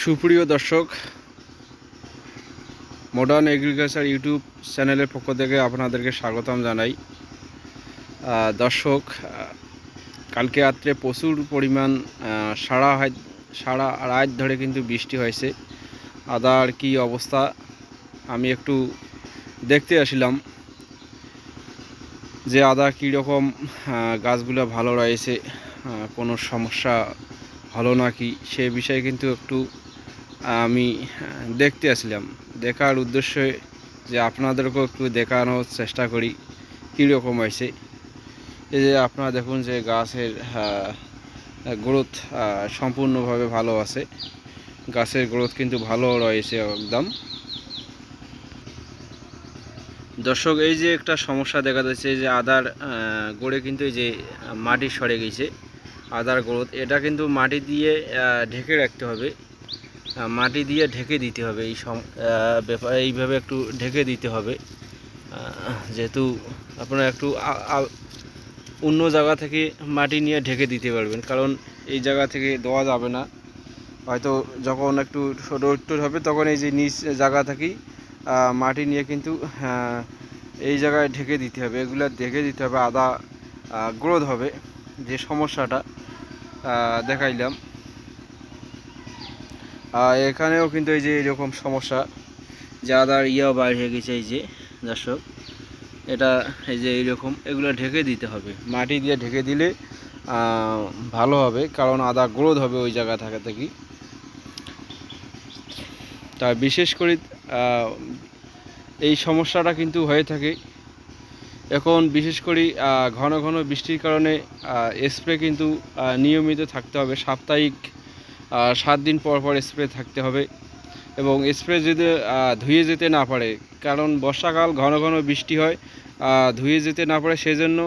সুপ্রিয় দর্শক, modern agriculture YouTube চ্যানেলের পক্ষ থেকে আপনাদেরকে স্বাগতম জানাই। দর্শক, কালকে রাত্রে প্রচুর পরিমাণ সারা রাত ধরে কিন্তু বৃষ্টি হয়েছে। আদার কি অবস্থা আমি একটু দেখতে আসলাম যে আদা কীরকম, গাছগুলো ভালো রয়েছে, কোনো সমস্যা হলো নাকি সে বিষয়ে কিন্তু একটু আমি দেখতে আসলাম। দেখার উদ্দেশ্যে যে আপনাদেরকেও একটু দেখানোর চেষ্টা করি কীরকম হয়েছে। এই যে আপনারা দেখুন যে গাছের গ্রোথ সম্পূর্ণভাবে ভালো আছে, গাছের গ্রোথ কিন্তু ভালো রয়েছে একদম। দর্শক, এই যে একটা সমস্যা দেখা যাচ্ছে যে আদার গোড়ে কিন্তু এই যে মাটি সরে গেছে, আদার গ্রোথ এটা কিন্তু মাটি দিয়ে ঢেকে রাখতে হবে, মাটি দিয়ে ঢেকে দিতে হবে। এইভাবে একটু ঢেকে দিতে হবে, যেহেতু আপনারা একটু অন্য জায়গা থেকে মাটি নিয়ে ঢেকে দিতে পারবেন, কারণ এই জায়গা থেকে দেওয়া যাবে না। হয়তো যখন একটু রোদ হবে তখন এই যে নিচ জায়গা থেকেই মাটি নিয়ে কিন্তু এই জায়গায় ঢেকে দিতে হবে, এগুলো ঢেকে দিতে হবে। আদা গ্রোথ হবে। যে সমস্যাটা দেখাইলাম এখানেও কিন্তু এই যে এরকম সমস্যা, যে আদার বাইর হয়ে গেছে। এই যে দর্শক, এটা এই যে এইরকম, এগুলো ঢেকে দিতে হবে, মাটি দিয়ে ঢেকে দিলে ভালো হবে, কারণ আদা গ্রোথ হবে ওই জায়গা থেকে। তাই বিশেষ করে এই সমস্যাটা কিন্তু হয়ে থাকে এখন, বিশেষ করে ঘন ঘন বৃষ্টির কারণে স্প্রে কিন্তু নিয়মিত থাকতে হবে। সাপ্তাহিক 7 দিন পর পর স্প্রে থাকতে হবে, এবং স্প্রে যদি ধুয়ে যেতে না পারে, কারণ বর্ষাকাল ঘন ঘন বৃষ্টি হয়, ধুয়ে যেতে না পারে, সেজন্য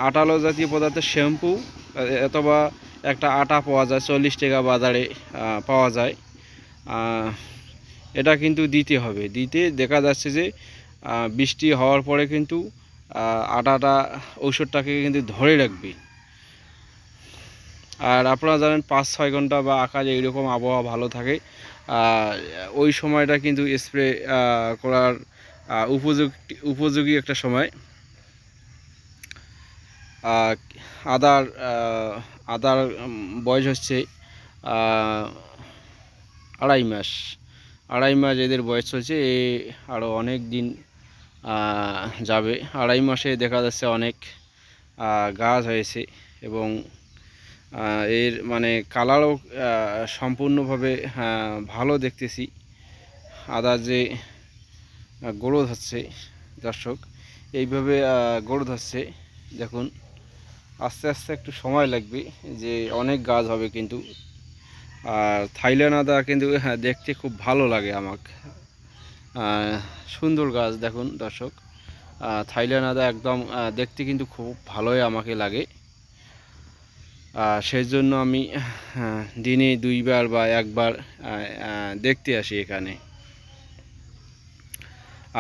আটালো জাতীয় পদার্থের শ্যাম্পু অথবা একটা আটা পাওয়া যায়, 40 টাকা বাজারে পাওয়া যায়, এটা কিন্তু দিতে হবে। দিতে দেখা যাচ্ছে যে বৃষ্টি হওয়ার পরে কিন্তু আটাটা ঔষধটাকে কিন্তু ধরে রাখবে। আর আপনারা জানেন 5-6 ঘন্টা বা আকাশে এইরকম আবহাওয়া ভালো থাকে, ওই সময়টা কিন্তু স্প্রে করার উপযোগী একটা সময়। আদার বয়স হচ্ছে 2.5 মাস এদের বয়স চলছে, আরও অনেক দিন যাবে। 2.5 মাসে দেখা যাচ্ছে অনেক গাছ হয়েছে, এবং এর মানে কালারও সম্পূর্ণভাবে ভালো দেখতেছি। আদার যে গ্রোথ হচ্ছে দর্শক, এইভাবে গ্রোথ হচ্ছে দেখুন। আস্তে আস্তে একটু সময় লাগবে, যে অনেক গাছ হবে কিন্তু। আর থাইল্যান্ড আদা কিন্তু দেখতে খুব ভালো লাগে আমাকে, সুন্দর গাছ দেখুন দর্শক। থাইল্যান্ড আদা একদম দেখতে কিন্তু খুব ভালোই আমাকে লাগে। সেই জন্য আমি দিনে 2 বার বা 1 বার দেখতে আসি এখানে।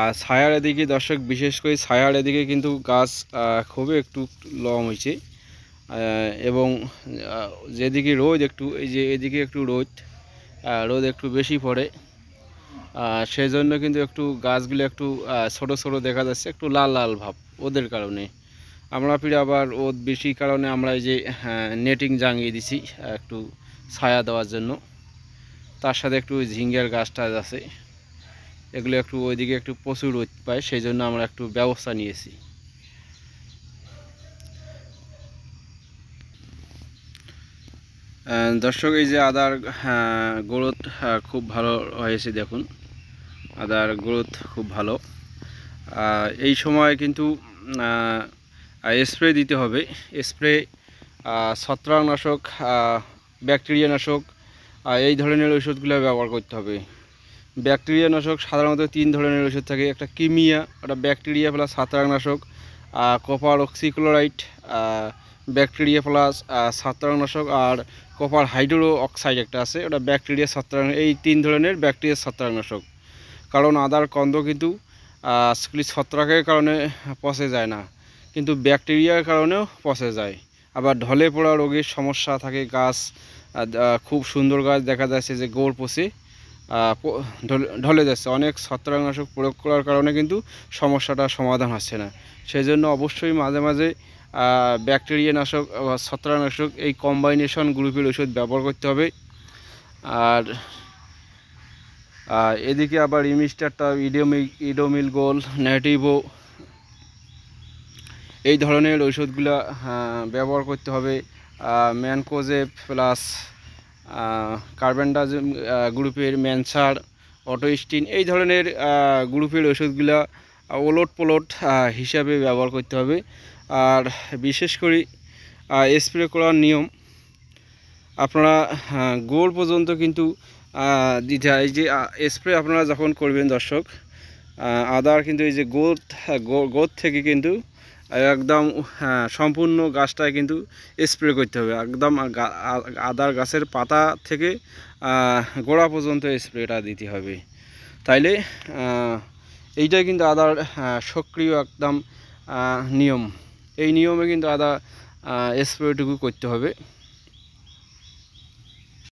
আর ছায়ার এদিকে দর্শক, বিশেষ করে ছায়ার এদিকে কিন্তু গাছ খুবই একটু লং হয়েছে, এবং যেদিকে রোদ একটু, এই যে এদিকে একটু রোদ একটু বেশি পড়ে, সেই জন্য কিন্তু একটু গাছগুলো একটু ছোট ছোট দেখা যাচ্ছে, একটু লাল লাল ভাব ওদের কারণে। আমরা ফিরে আবার রোদ বেশি কারণে আমরা এই যে নেটিং জাঙিয়ে দিছি একটু ছায়া দেওয়ার জন্য। তার সাথে একটু ঝিঙ্গের গাছটা আছে, এগুলো একটু ওইদিকে একটু প্রচুর রোদ পায়, সেই জন্য আমরা একটু ব্যবস্থা নিয়েছি। দর্শক, এই যে আদার গ্রোথ খুব ভালো হয়েছে দেখুন, আদার গ্রোথ খুব ভালো। এই সময় কিন্তু স্প্রে দিতে হবে। স্প্রে ছত্রাকনাশক, ব্যাকটেরিয়া নাশক, এই ধরনের ওষুধগুলো ব্যবহার করতে হবে। ব্যাকটেরিয়া নাশক সাধারণত 3 ধরনের ওষুধ থাকে, একটা কিমিয়া, ওটা ব্যাকটেরিয়া প্লাস ছত্রাকনাশক, কপার অক্সিক্লোরাইড ব্যাকটেরিয়া প্লাস ছত্রাকনাশক, আর কপার হাইড্রো অক্সাইড একটা আছে, ওটা ব্যাকটেরিয়া ছত্রাক। এই 3 ধরনের ব্যাকটেরিয়া ছত্রাকনাশক। কারণ আদার কন্দ কিন্তু ছত্রাকের কারণে পচে যায় না, কিন্তু ব্যাকটেরিয়ার কারণেও পচে যায়। আবার ঢলে পড়া রোগের সমস্যা থাকে, গাছ খুব সুন্দর গাছ দেখা যাচ্ছে যে গোড় পচে ঢলে যাচ্ছে। অনেক ছত্রাকনাশক প্রয়োগ করার কারণে কিন্তু সমস্যাটা সমাধান হচ্ছে না। সেই জন্য অবশ্যই মাঝে মাঝে ব্যাকটেরিয়া নাশক বা ছত্রাকনাশক এই কম্বাইনেশন গ্রুপের ওষুধ ব্যবহার করতে হবে। আর এদিকে আবার ইমিস্টারটা ইডোমিল গোল নেটিভো এই ধরনের ওষুধগুলো ব্যবহার করতে হবে। ম্যানকোজেব প্লাস কার্বেন্ডাজিম গ্রুপের ম্যানসার অটোস্টিন এই ধরনের গ্রুপের ওষুধগুলো ওলট পলট হিসাবে ব্যবহার করতে হবে। আর বিশেষ করে স্প্রে করার নিয়ম আপনারা গোড় পর্যন্ত কিন্তু দিতে হয়। এই যে স্প্রে আপনারা যখন করবেন দর্শক, আদার কিন্তু এই যে গোড় থেকে কিন্তু একদম সম্পূর্ণ গাছটায় কিন্তু স্প্রে করতে হবে। একদম আদার গাছের পাতা থেকে গোড়া পর্যন্ত স্প্রেটা দিতে হবে। তাইলে এইটাই কিন্তু আদার সক্রিয় একদম নিয়ম। এই নিয়মে কিন্তু আদা স্প্রেটুকু করতে হবে।